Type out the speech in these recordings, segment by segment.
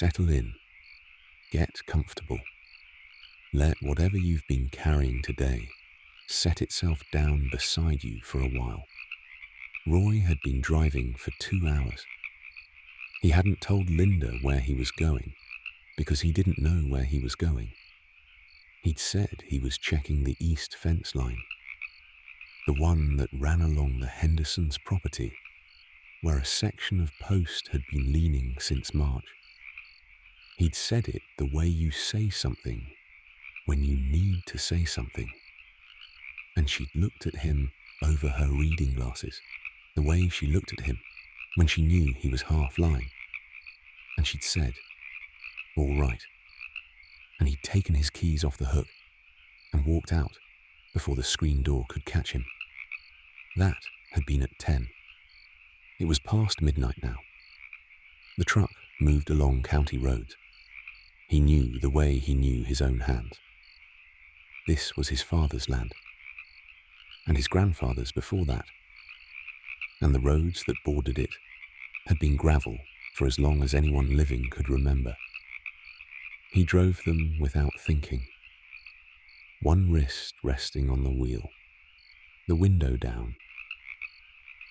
Settle in, get comfortable. Let whatever you've been carrying today set itself down beside you for a while. Roy had been driving for 2 hours. He hadn't told Linda where he was going because he didn't know where he was going. He'd said he was checking the east fence line, the one that ran along the Hendersons' property, where a section of post had been leaning since March. He'd said it the way you say something when you need to say something. And she'd looked at him over her reading glasses, the way she looked at him when she knew he was half lying. And she'd said, "All right." And he'd taken his keys off the hook and walked out before the screen door could catch him. That had been at 10. It was past midnight now. The truck moved along county roads. He knew the way he knew his own hands. This was his father's land, and his grandfather's before that, and the roads that bordered it had been gravel for as long as anyone living could remember. He drove them without thinking, one wrist resting on the wheel, the window down,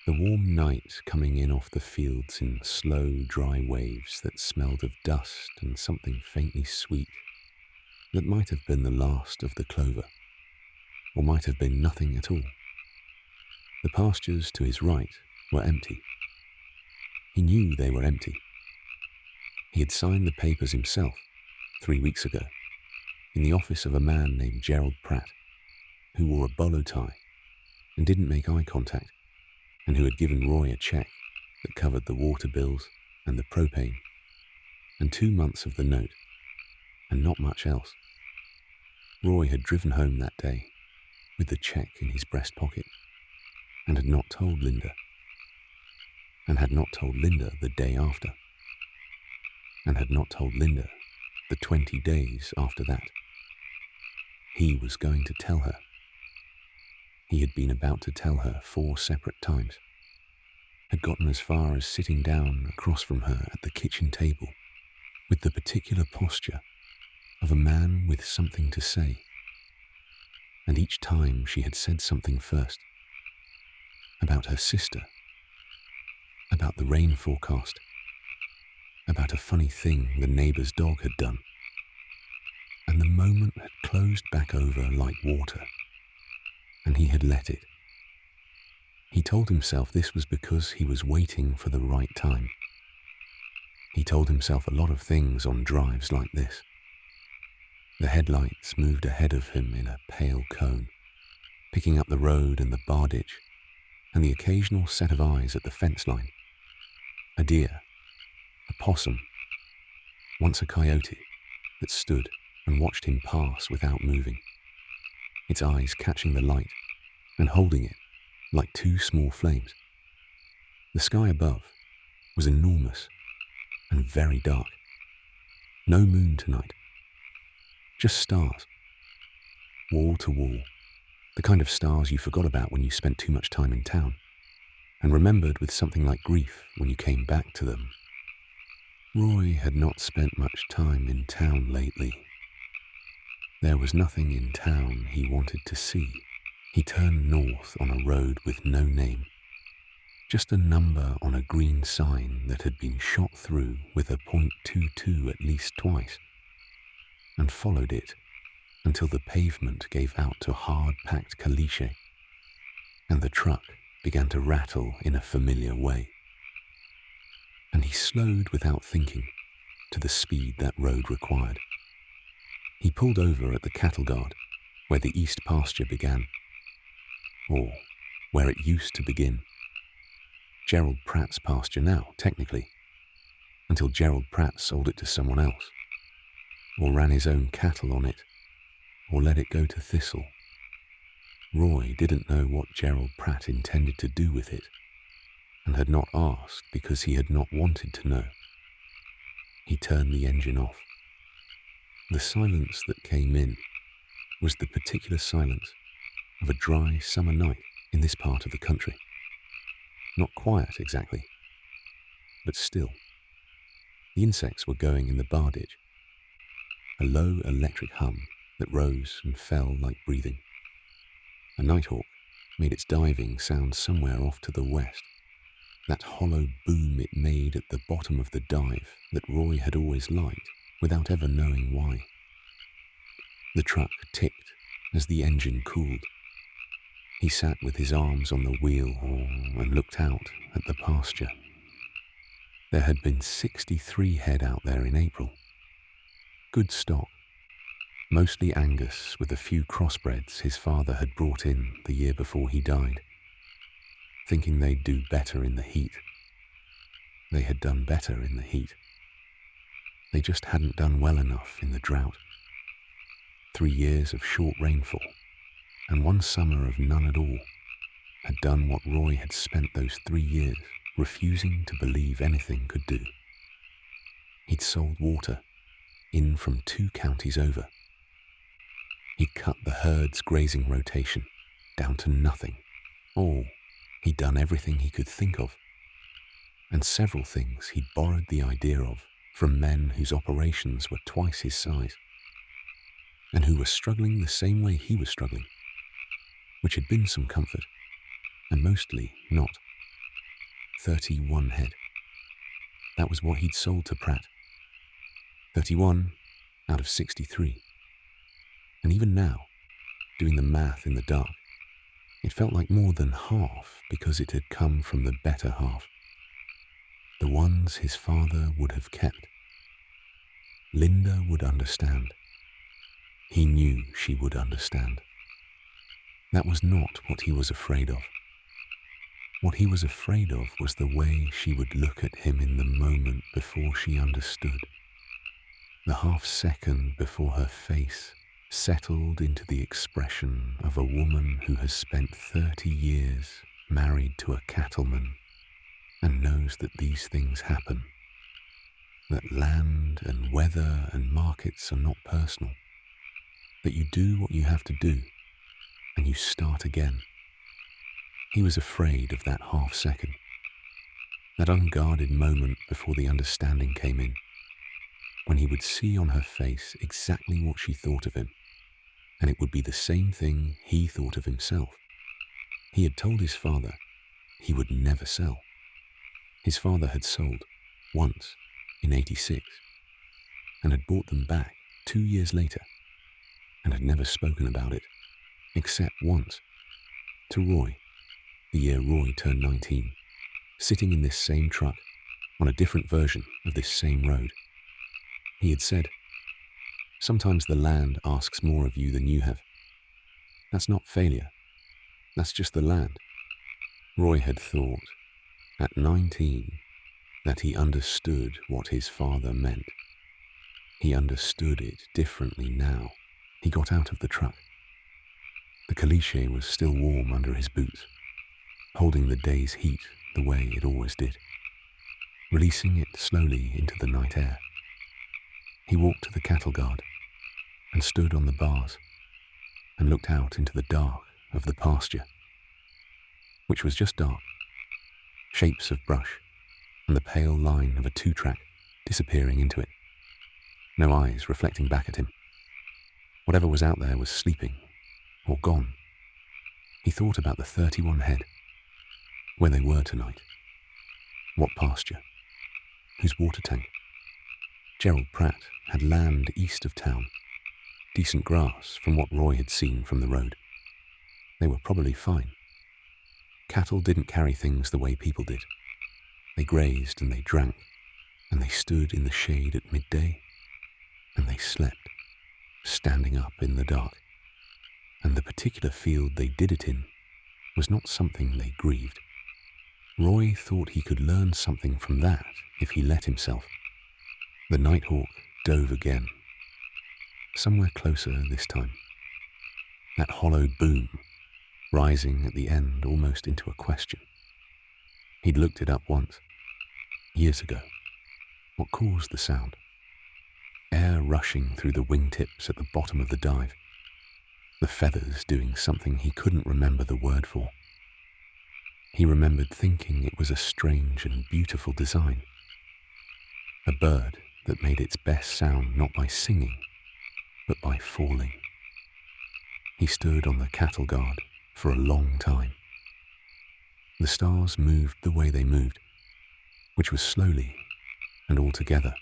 the warm night coming in off the fields in slow, dry waves that smelled of dust and something faintly sweet that might have been the last of the clover, or might have been nothing at all. The pastures to his right were empty. He knew they were empty. He had signed the papers himself 3 weeks ago in the office of a man named Gerald Pratt, who wore a bolo tie and didn't make eye contact, and who had given Roy a check that covered the water bills and the propane, and 2 months of the note, and not much else. Roy had driven home that day with the check in his breast pocket, and had not told Linda, and had not told Linda the day after, and had not told Linda the 20 days after that. He was going to tell her. He had been about to tell her 4 separate times, had gotten as far as sitting down across from her at the kitchen table with the particular posture of a man with something to say. And each time she had said something first, about her sister, about the rain forecast, about a funny thing the neighbour's dog had done, and the moment had closed back over like water, and he had let it. He told himself this was because he was waiting for the right time. He told himself a lot of things on drives like this. The headlights moved ahead of him in a pale cone, picking up the road and the bar ditch, and the occasional set of eyes at the fence line. A deer, a possum, once a coyote that stood and watched him pass without moving, its eyes catching the light and holding it like 2 small flames. The sky above was enormous and very dark. No moon tonight, just stars, wall to wall, the kind of stars you forgot about when you spent too much time in town, and remembered with something like grief when you came back to them. Roy had not spent much time in town lately. There was nothing in town he wanted to see. He turned north on a road with no name, just a number on a green sign that had been shot through with a .22 at least twice, and followed it until the pavement gave out to hard-packed caliche, and the truck began to rattle in a familiar way. And he slowed without thinking to the speed that road required. He pulled over at the cattle guard where the east pasture began, or where it used to begin. Gerald Pratt's pasture now, technically, until Gerald Pratt sold it to someone else, or ran his own cattle on it, or let it go to thistle. Roy didn't know what Gerald Pratt intended to do with it, and had not asked because he had not wanted to know. He turned the engine off. The silence that came in was the particular silence of a dry summer night in this part of the country. Not quiet exactly, but still. The insects were going in the bardage, a low electric hum that rose and fell like breathing. A nighthawk made its diving sound somewhere off to the west, that hollow boom it made at the bottom of the dive that Roy had always liked without ever knowing why. The truck ticked as the engine cooled. He sat with his arms on the wheel and looked out at the pasture. There had been 63 head out there in April. Good stock, mostly Angus with a few crossbreds his father had brought in the year before he died, thinking they'd do better in the heat. They had done better in the heat. They just hadn't done well enough in the drought. 3 years of short rainfall and 1 summer of none at all had done what Roy had spent those 3 years refusing to believe anything could do. He'd sold water in from 2 counties over. He'd cut the herd's grazing rotation down to nothing. He'd done everything he could think of, and several things he'd borrowed the idea of from men whose operations were twice his size, and who were struggling the same way he was struggling, which had been some comfort, and mostly not. 31 head. That was what he'd sold to Pratt. 31 out of 63. And even now, doing the math in the dark, it felt like more than half because it had come from the better half. The ones his father would have kept. Linda would understand. He knew she would understand. That was not what he was afraid of. What he was afraid of was the way she would look at him in the moment before she understood. The half second before her face settled into the expression of a woman who has spent 30 years married to a cattleman and knows that these things happen, that land and weather and markets are not personal, that you do what you have to do and you start again. He was afraid of that half second, that unguarded moment before the understanding came in, when he would see on her face exactly what she thought of him, and it would be the same thing he thought of himself. He had told his father he would never sell. His father had sold once in '86 and had bought them back 2 years later and had never spoken about it, except once, to Roy, the year Roy turned 19, sitting in this same truck on a different version of this same road. He had said, "Sometimes the land asks more of you than you have. That's not failure. That's just the land." Roy had thought, at 19, that he understood what his father meant. He understood it differently now. He got out of the truck. The caliche was still warm under his boots, holding the day's heat the way it always did, releasing it slowly into the night air. He walked to the cattle guard and stood on the bars and looked out into the dark of the pasture, which was just dark, shapes of brush and the pale line of a 2-track disappearing into it, no eyes reflecting back at him. Whatever was out there was sleeping or gone. He thought about the 31 head, where they were tonight, what pasture, whose water tank. Gerald Pratt had land east of town, decent grass from what Roy had seen from the road. They were probably fine. Cattle didn't carry things the way people did. They grazed and they drank, and they stood in the shade at midday, and they slept, standing up in the dark. And the particular field they did it in was not something they grieved. Roy thought he could learn something from that if he let himself. The nighthawk dove again, somewhere closer this time. That hollow boom, rising at the end almost into a question. He'd looked it up once, years ago. What caused the sound? Air rushing through the wingtips at the bottom of the dive. The feathers doing something he couldn't remember the word for. He remembered thinking it was a strange and beautiful design. a bird that made its best sound not by singing, but by falling. He stood on the cattle guard for a long time. The stars moved the way they moved, which was slowly and altogether,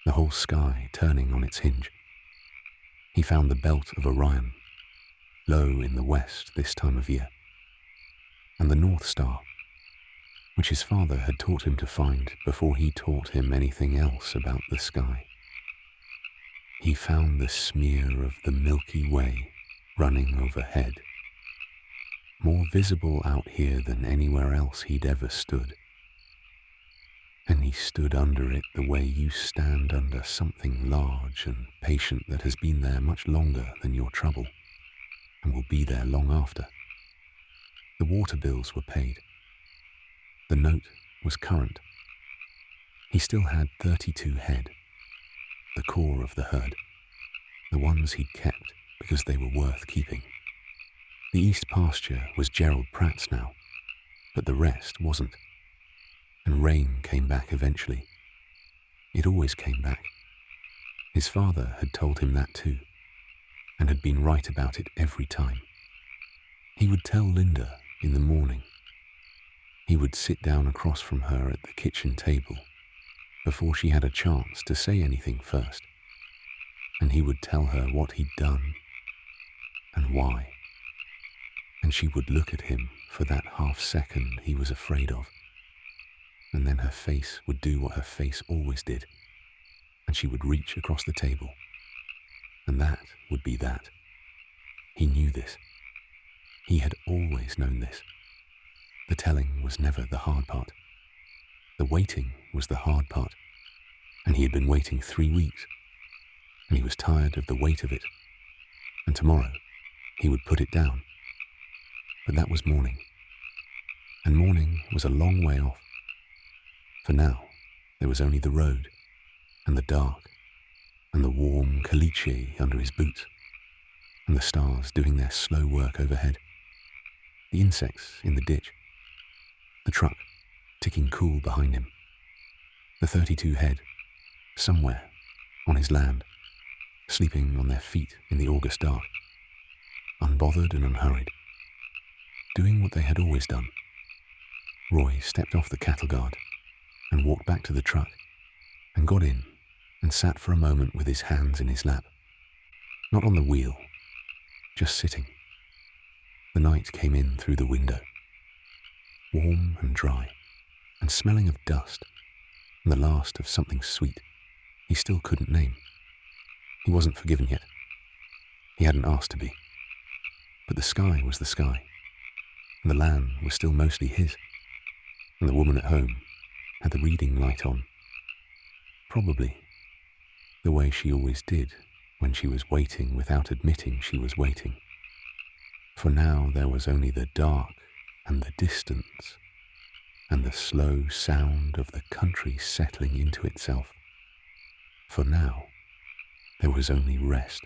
the whole sky turning on its hinge. He found the belt of Orion, low in the west this time of year, and the North Star, which his father had taught him to find before he taught him anything else about the sky. He found the smear of the Milky Way running overhead, more visible out here than anywhere else he'd ever stood. And he stood under it the way you stand under something large and patient that has been there much longer than your trouble, and will be there long after. The water bills were paid. The note was current. He still had 32 head, the core of the herd, the ones he'd kept because they were worth keeping. The east pasture was Gerald Pratt's now, but the rest wasn't. And rain came back eventually. It always came back. His father had told him that too, and had been right about it every time. He would tell Linda in the morning. He would sit down across from her at the kitchen table before she had a chance to say anything first, and he would tell her what he'd done and why. And she would look at him for that half second he was afraid of. And then her face would do what her face always did, and she would reach across the table. And that would be that. He knew this. He had always known this. The telling was never the hard part. The waiting was the hard part, and he had been waiting 3 weeks, and he was tired of the weight of it, and tomorrow he would put it down. But that was morning, and morning was a long way off. For now, there was only the road, and the dark, and the warm caliche under his boots, and the stars doing their slow work overhead, the insects in the ditch, the truck ticking cool behind him, the 32 head, somewhere on his land, sleeping on their feet in the August dark, unbothered and unhurried, doing what they had always done. Roy stepped off the cattle guard and walked back to the truck and got in and sat for a moment with his hands in his lap, not on the wheel, just sitting. The night came in through the window, warm and dry and smelling of dust and the last of something sweet he still couldn't name. He wasn't forgiven yet. He hadn't asked to be. But the sky was the sky, and the land was still mostly his, and the woman at home had the reading light on. Probably the way she always did when she was waiting without admitting she was waiting. For now there was only the dark and the distance and the slow sound of the country settling into itself. For now there was only rest.